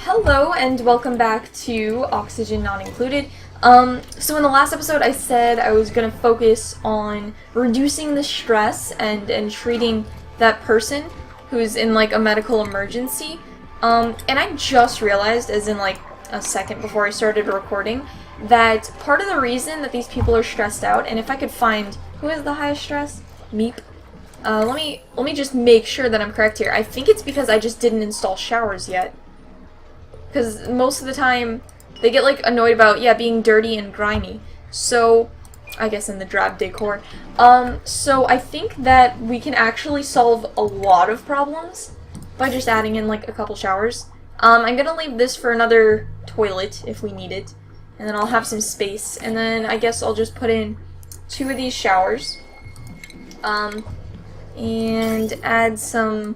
Hello and welcome back to Oxygen Not Included. So in the last episode I said I was going to focus on reducing the stress and treating that person who's in like a medical emergency. And I just realized, as in like a second before I started recording, that part of the reason that these people are stressed out, and if I could find who has the highest stress? Meep. Let me just make sure that I'm correct here. I think it's because I just didn't install showers yet. Because most of the time, they get, like, annoyed about, yeah, being dirty and grimy. So, I guess in the drab decor. So I think that we can actually solve a lot of problems by just adding in, like, a couple showers. I'm gonna leave this for another toilet, if we need it. And then I'll have some space. And then I guess I'll just put in 2 of these showers. And add some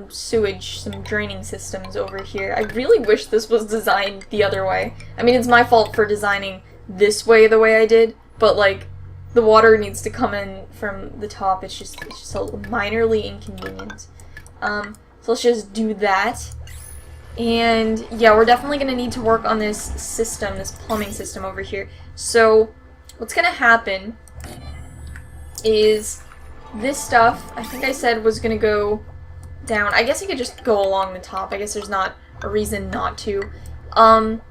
sewage, some draining systems over here. I really wish this was designed the other way. I mean, it's my fault for designing this way the way I did, but like, the water needs to come in from the top. It's just so minorly inconvenient. So let's just do that. And yeah, we're definitely gonna need to work on this system, this plumbing system over here. So what's gonna happen is this stuff, I think I said, was gonna go down. I guess you could just go along the top. I guess there's not a reason not to. And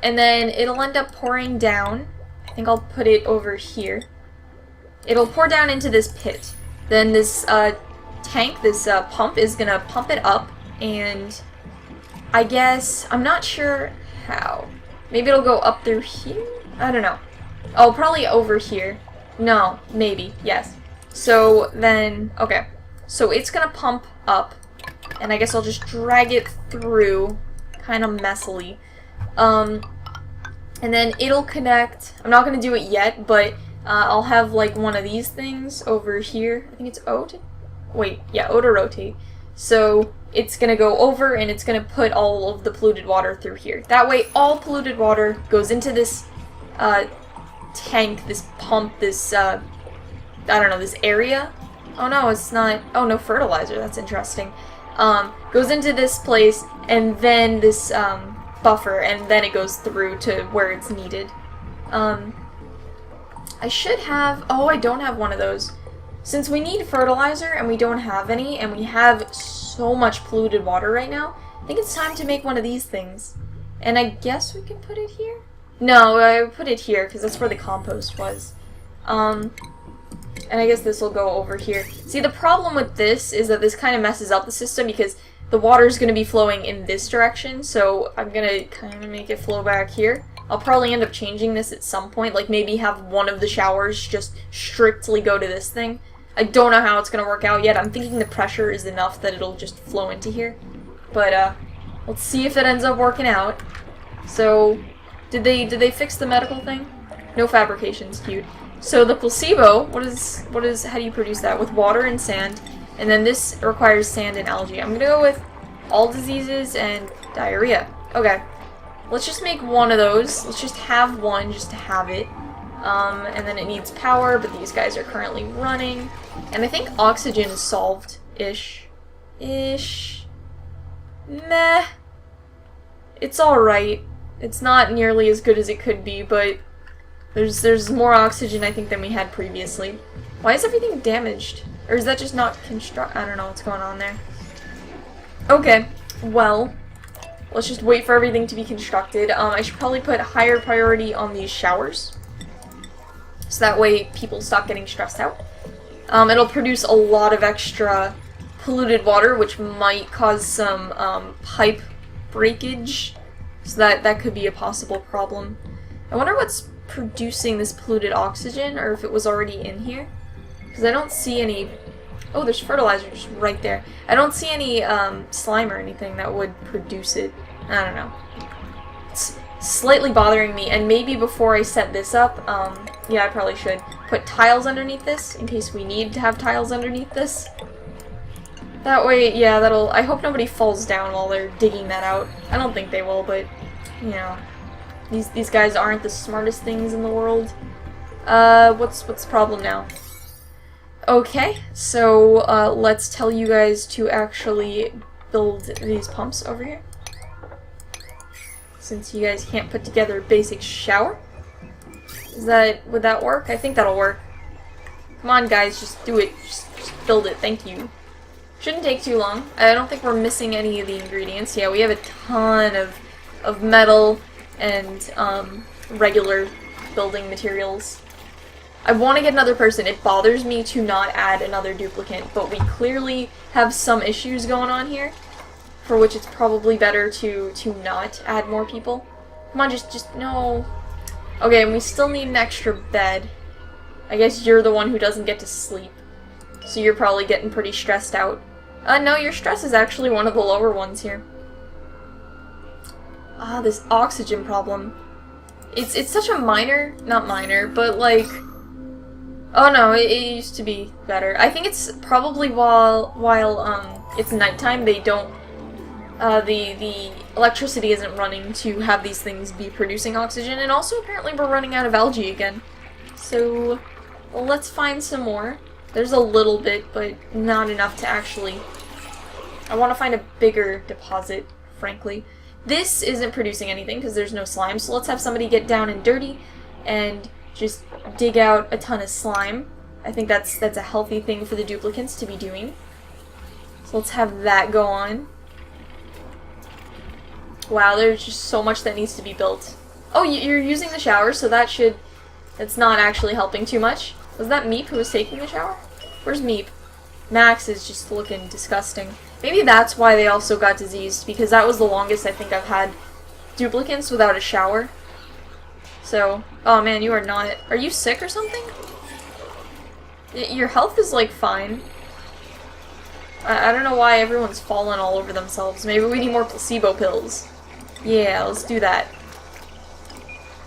then it'll end up pouring down. I think I'll put it over here. It'll pour down into this pit. Then this tank, this pump, is gonna pump it up, and I guess, I'm not sure how. Maybe it'll go up through here? I don't know. Oh, probably over here. No, maybe, yes. So then, okay. So it's gonna pump up, and I guess I'll just drag it through, kind of messily. And then it'll connect. I'm not gonna do it yet, but I'll have like one of these things over here. I think it's O to, wait, yeah, O to rotate. So it's gonna go over, and it's gonna put all of the polluted water through here. That way, all polluted water goes into this tank, this pump, this I don't know, this area. Oh no, it's not. Oh, no fertilizer. That's interesting. Goes into this place, and then this buffer, and then it goes through to where it's needed. I should have. Oh, I don't have one of those. Since we need fertilizer and we don't have any, and we have so much polluted water right now, I think it's time to make one of these things. And I guess we can put it here? No, I put it here because that's where the compost was. And I guess this will go over here. See, the problem with this is that this kind of messes up the system because the water is going to be flowing in this direction, so I'm going to kind of make it flow back here. I'll probably end up changing this at some point, like maybe have one of the showers just strictly go to this thing. I don't know how it's going to work out yet. I'm thinking the pressure is enough that it'll just flow into here. But, let's see if it ends up working out. So, did they fix the medical thing? No fabrications, cute. So the placebo, how do you produce that? With water and sand, and then this requires sand and algae. I'm gonna go with all diseases and diarrhea. Okay, let's just make one of those. Let's just have one, just to have it. And then it needs power, but these guys are currently running. And I think oxygen is solved-ish. Meh. It's alright. It's not nearly as good as it could be, but there's more oxygen, I think, than we had previously. Why is everything damaged? Or is that just not I don't know what's going on there. Okay, well, let's just wait for everything to be constructed. I should probably put higher priority on these showers, so that way people stop getting stressed out. It'll produce a lot of extra polluted water, which might cause some pipe breakage, so that could be a possible problem. I wonder what's producing this polluted oxygen, or if it was already in here, because I don't see any. Oh, there's fertilizer just right there. I don't see any slime or anything that would produce it. I don't know. It's slightly bothering me, and maybe before I set this up, yeah, I probably should put tiles underneath this in case we need to have tiles underneath this. That way, yeah, I hope nobody falls down while they're digging that out. I don't think they will, but you know. These guys aren't the smartest things in the world. What's the problem now? Okay, so let's tell you guys to actually build these pumps over here. since you guys can't put together a basic shower. Would that work? I think that'll work. Come on, guys, just do it. Just build it. Thank you. Shouldn't take too long. I don't think we're missing any of the ingredients. Yeah, we have a ton of metal and regular building materials. I want to get another person. It bothers me to not add another duplicant, but we clearly have some issues going on here, for which it's probably better to not add more people. Come on, just no. Okay, and we still need an extra bed. I guess you're the one who doesn't get to sleep, so you're probably getting pretty stressed out. No, your stress is actually one of the lower ones here. Ah, this oxygen problem. It's such a minor, not minor, but like, oh no, it used to be better. I think it's probably while it's nighttime, they don't, the electricity isn't running to have these things be producing oxygen, and also apparently we're running out of algae again. So, well, let's find some more. There's a little bit, but not enough to actually... I want to find a bigger deposit, frankly. This isn't producing anything because there's no slime, so let's have somebody get down and dirty and just dig out a ton of slime. I think that's a healthy thing for the duplicants to be doing. So let's have that go on. Wow, there's just so much that needs to be built. Oh, you're using the shower, so that's not actually helping too much. Was that Meep who was taking the shower? Where's Meep? Max is just looking disgusting. Maybe that's why they also got diseased, because that was the longest I think I've had duplicants without a shower. So, oh man, you are not... Are you sick or something? Your health is, like, fine. I don't know why everyone's fallen all over themselves. Maybe we need more placebo pills. Yeah, let's do that.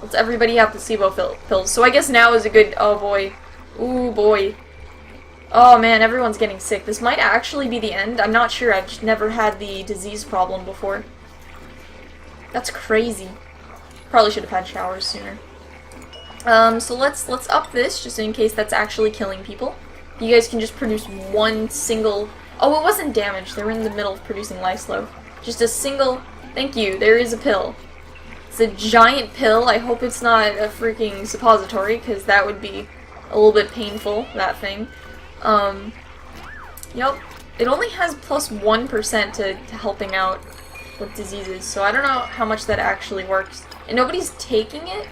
Let's everybody have placebo pills. So I guess now is a good... Oh boy. Ooh boy. Oh man, everyone's getting sick. This might actually be the end. I'm not sure. I've just never had the disease problem before. That's crazy. Probably should have had showers sooner. So let's up this just in case that's actually killing people. You guys can just produce one single... Oh, it wasn't damaged. They were in the middle of producing Lyslow. Just a single... Thank you. There is a pill. It's a giant pill. I hope it's not a freaking suppository, because that would be a little bit painful, that thing. Yep. It only has plus 1% to helping out with diseases, so I don't know how much that actually works. And nobody's taking it,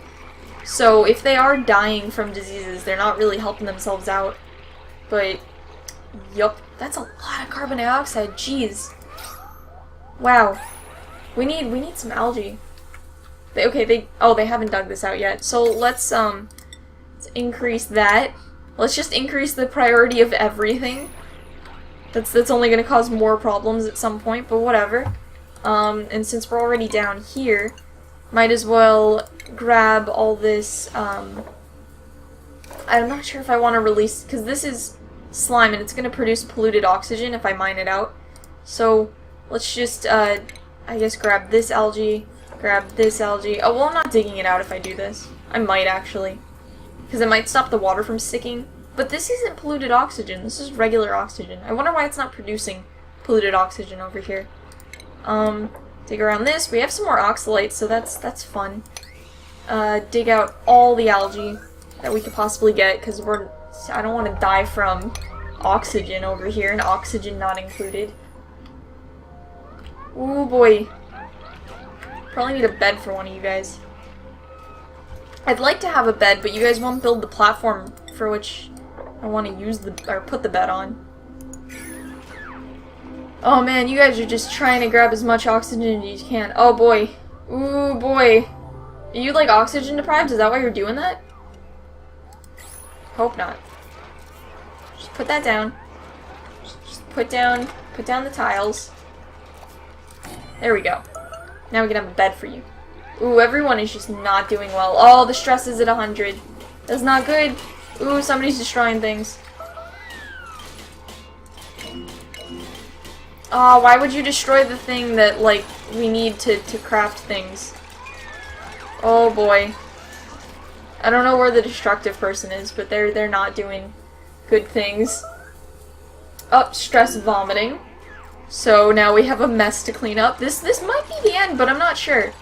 so if they are dying from diseases, they're not really helping themselves out. But, yup. That's a lot of carbon dioxide, jeez. Wow. We need some algae. They haven't dug this out yet. So let's increase that. Let's just increase the priority of everything. That's only gonna cause more problems at some point, but whatever. And since we're already down here, might as well grab all this, I'm not sure if I want to release, because this is slime and it's gonna produce polluted oxygen if I mine it out. So let's just, I guess grab this algae, grab this algae. Oh, well, I'm not digging it out if I do this. I might, actually. Because it might stop the water from sticking. But this isn't polluted oxygen. This is regular oxygen. I wonder why it's not producing polluted oxygen over here. Dig around this. We have some more oxalates, so that's fun. Dig out all the algae that we could possibly get, because I don't want to die from oxygen over here, and oxygen not included. Ooh boy. Probably need a bed for one of you guys. I'd like to have a bed, but you guys won't build the platform for which I want to use put the bed on. Oh man, you guys are just trying to grab as much oxygen as you can. Oh boy. Ooh boy. Are you like oxygen deprived? Is that why you're doing that? Hope not. Just put that down. Just put down the tiles. There we go. Now we can have a bed for you. Ooh, everyone is just not doing well. Oh, the stress is at 100. That's not good. Ooh, somebody's destroying things. Oh, why would you destroy the thing that, like, we need to craft things? Oh boy. I don't know where the destructive person is, but they're not doing good things. Oh, stress vomiting. So now we have a mess to clean up. This might be the end, but I'm not sure.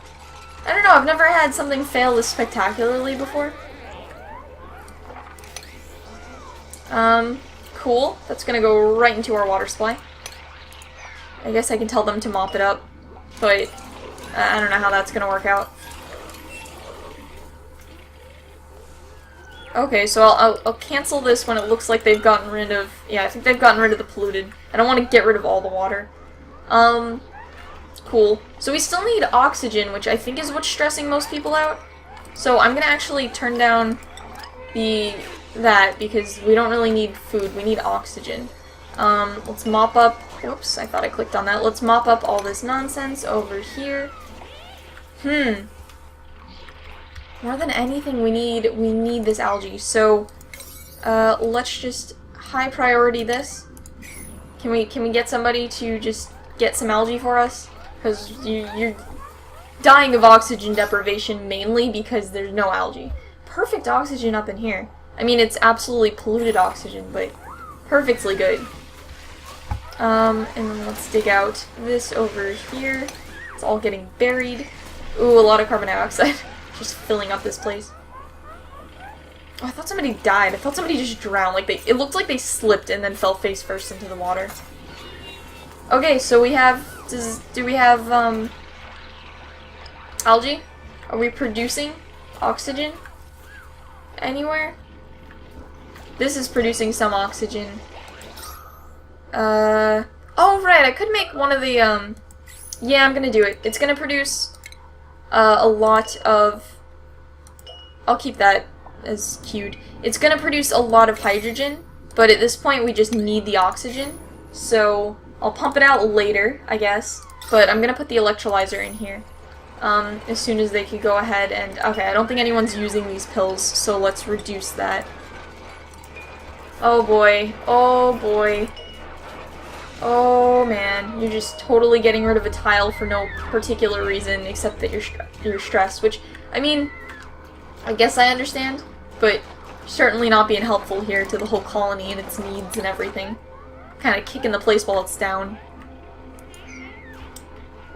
I don't know, I've never had something fail this spectacularly before. Cool. That's gonna go right into our water supply. I guess I can tell them to mop it up, but I don't know how that's gonna work out. Okay, so I'll cancel this when it looks like they've gotten rid of... Yeah, I think they've gotten rid of the polluted. I don't want to get rid of all the water. Cool. So we still need oxygen, which I think is what's stressing most people out. So I'm gonna actually turn down that because we don't really need food. We need oxygen. Let's mop up... Whoops, I thought I clicked on that. Let's mop up all this nonsense over here. More than anything, we need this algae. So, let's just high priority this. Can we get somebody to just get some algae for us? Because you're dying of oxygen deprivation mainly because there's no algae. Perfect oxygen up in here. I mean, it's absolutely polluted oxygen, but perfectly good. And then let's dig out this over here. It's all getting buried. Ooh, a lot of carbon dioxide. Just filling up this place. Oh, I thought somebody died. I thought somebody just drowned. Like it looked like they slipped and then fell face first into the water. Okay, so we have... do we have, algae? Are we producing oxygen anywhere? This is producing some oxygen. Oh, right, I could make one of the, yeah, I'm gonna do it. It's gonna produce, a lot of... I'll keep that as cued. It's gonna produce a lot of hydrogen, but at this point we just need the oxygen. So, I'll pump it out later, I guess. But I'm gonna put the electrolyzer in here. As soon as they could go ahead and... Okay, I don't think anyone's using these pills, so let's reduce that. Oh boy. Oh boy. Oh man, you're just totally getting rid of a tile for no particular reason except that you're stressed, which, I mean, I guess I understand, but certainly not being helpful here to the whole colony and its needs and everything. Kind of kicking the place while it's down.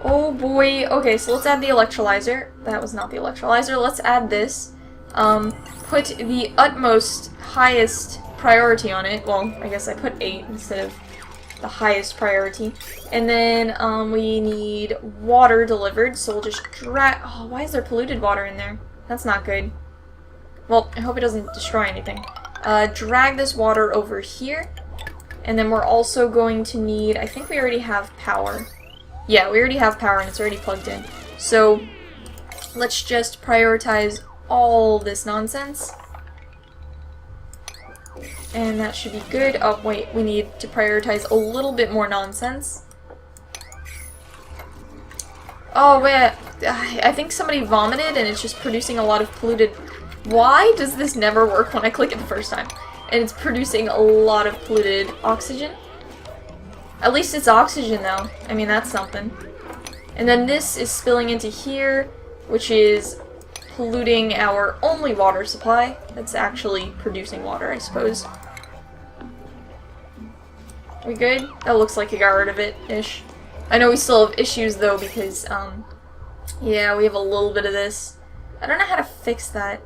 Oh boy. Okay, so let's add the electrolyzer. That was not the electrolyzer. Let's add this. Put the utmost highest priority on it. Well, I guess I put 8 instead of the highest priority. And then we need water delivered, so we'll just drag... Oh, why is there polluted water in there? That's not good. Well, I hope it doesn't destroy anything. Drag this water over here. And then we're also going to need... I think we already have power. Yeah, we already have power and it's already plugged in. So, let's just prioritize all this nonsense. And that should be good. Oh, wait, we need to prioritize a little bit more nonsense. Oh, wait, I think somebody vomited and it's just producing a lot of polluted... Why does this never work when I click it the first time? And it's producing a lot of polluted oxygen. At least it's oxygen, though. I mean, that's something. And then this is spilling into here, which is polluting our only water supply. That's actually producing water, I suppose. We good? That looks like it got rid of it-ish. I know we still have issues, though, because, yeah, we have a little bit of this. I don't know how to fix that.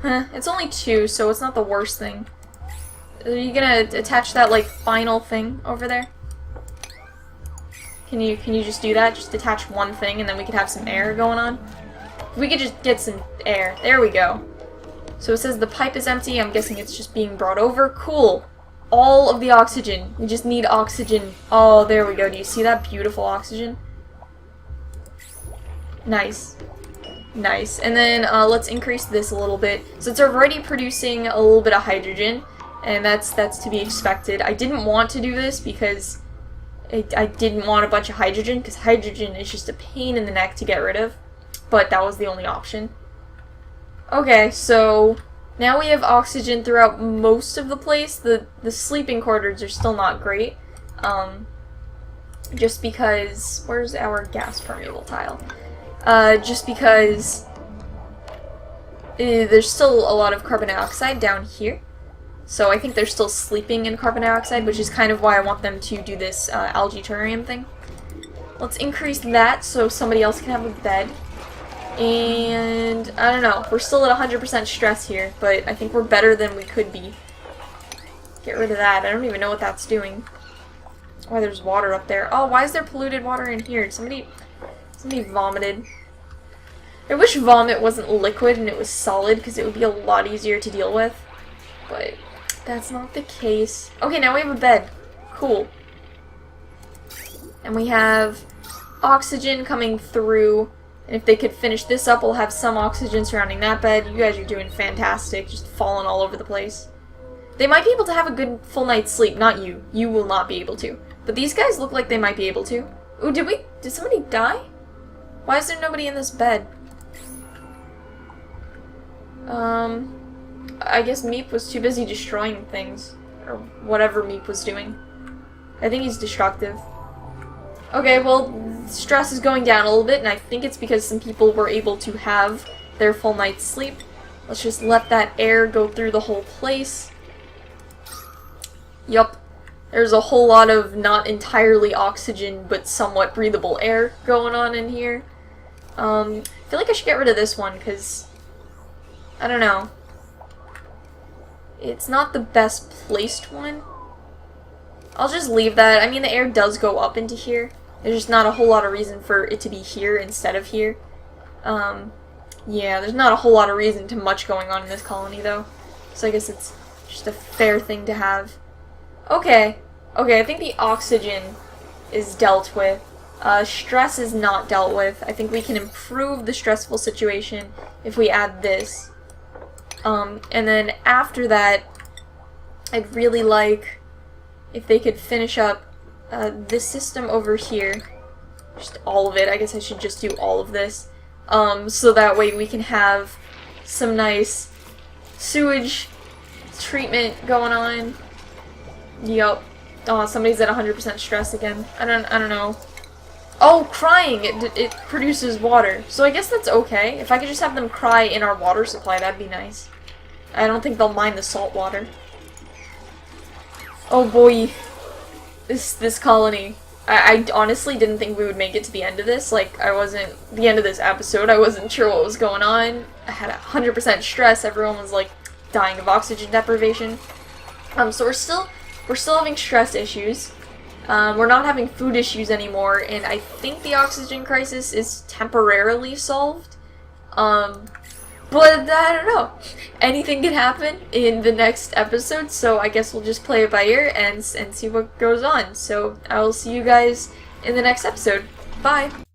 Huh, it's only 2, so it's not the worst thing. Are you gonna attach that, like, final thing over there? Can you just do that? Just attach one thing and then we could have some air going on? We could just get some air. There we go. So it says the pipe is empty. I'm guessing it's just being brought over. Cool. All of the oxygen. We just need oxygen. Oh, there we go. Do you see that beautiful oxygen? Nice. Nice. And then let's increase this a little bit. So it's already producing a little bit of hydrogen. And that's to be expected. I didn't want to do this because I didn't want a bunch of hydrogen, because hydrogen is just a pain in the neck to get rid of. But that was the only option. Okay, so now we have oxygen throughout most of the place. The sleeping quarters are still not great. Just because... Where's our gas permeable tile? Just because there's still a lot of carbon dioxide down here. So I think they're still sleeping in carbon dioxide, which is kind of why I want them to do this algae terrarium thing. Let's increase that so somebody else can have a bed. And I don't know. We're still at 100% stress here, but I think we're better than we could be. Get rid of that. I don't even know what that's doing. Why there's water up there. Oh, why is there polluted water in here? Somebody vomited. I wish vomit wasn't liquid and it was solid because it would be a lot easier to deal with. But that's not the case. Okay, now we have a bed. Cool. And we have oxygen coming through. And if they could finish this up, we'll have some oxygen surrounding that bed. You guys are doing fantastic. Just falling all over the place. They might be able to have a good full night's sleep. Not you. You will not be able to. But these guys look like they might be able to. Ooh, did somebody die? Why is there nobody in this bed? I guess Meep was too busy destroying things. Or whatever Meep was doing. I think he's destructive. Okay, well, stress is going down a little bit, and I think it's because some people were able to have their full night's sleep. Let's just let that air go through the whole place. Yup. There's a whole lot of not entirely oxygen, but somewhat breathable air going on in here. I feel like I should get rid of this one, because I don't know. It's not the best placed one. I'll just leave that. I mean, the air does go up into here. There's just not a whole lot of reason for it to be here instead of here. Yeah, there's not a whole lot of reason to much going on in this colony, though. So I guess it's just a fair thing to have. Okay. Okay, I think the oxygen is dealt with. Stress is not dealt with. I think we can improve the stressful situation if we add this. And then after that, I'd really like if they could finish up this system over here. Just all of it. I guess I should just do all of this. So that way we can have some nice sewage treatment going on. Yup. Oh, somebody's at 100% stress again. I don't know. Oh, crying! It produces water. So I guess that's okay. If I could just have them cry in our water supply, that'd be nice. I don't think they'll mind the salt water. Oh boy. This colony. I honestly didn't think we would make it to the end of this. Like, the end of this episode, I wasn't sure what was going on. I had 100% stress. Everyone was, like, dying of oxygen deprivation. So we're still having stress issues. We're not having food issues anymore, and I think the oxygen crisis is temporarily solved. But I don't know. Anything can happen in the next episode, so I guess we'll just play it by ear and see what goes on. So I will see you guys in the next episode. Bye!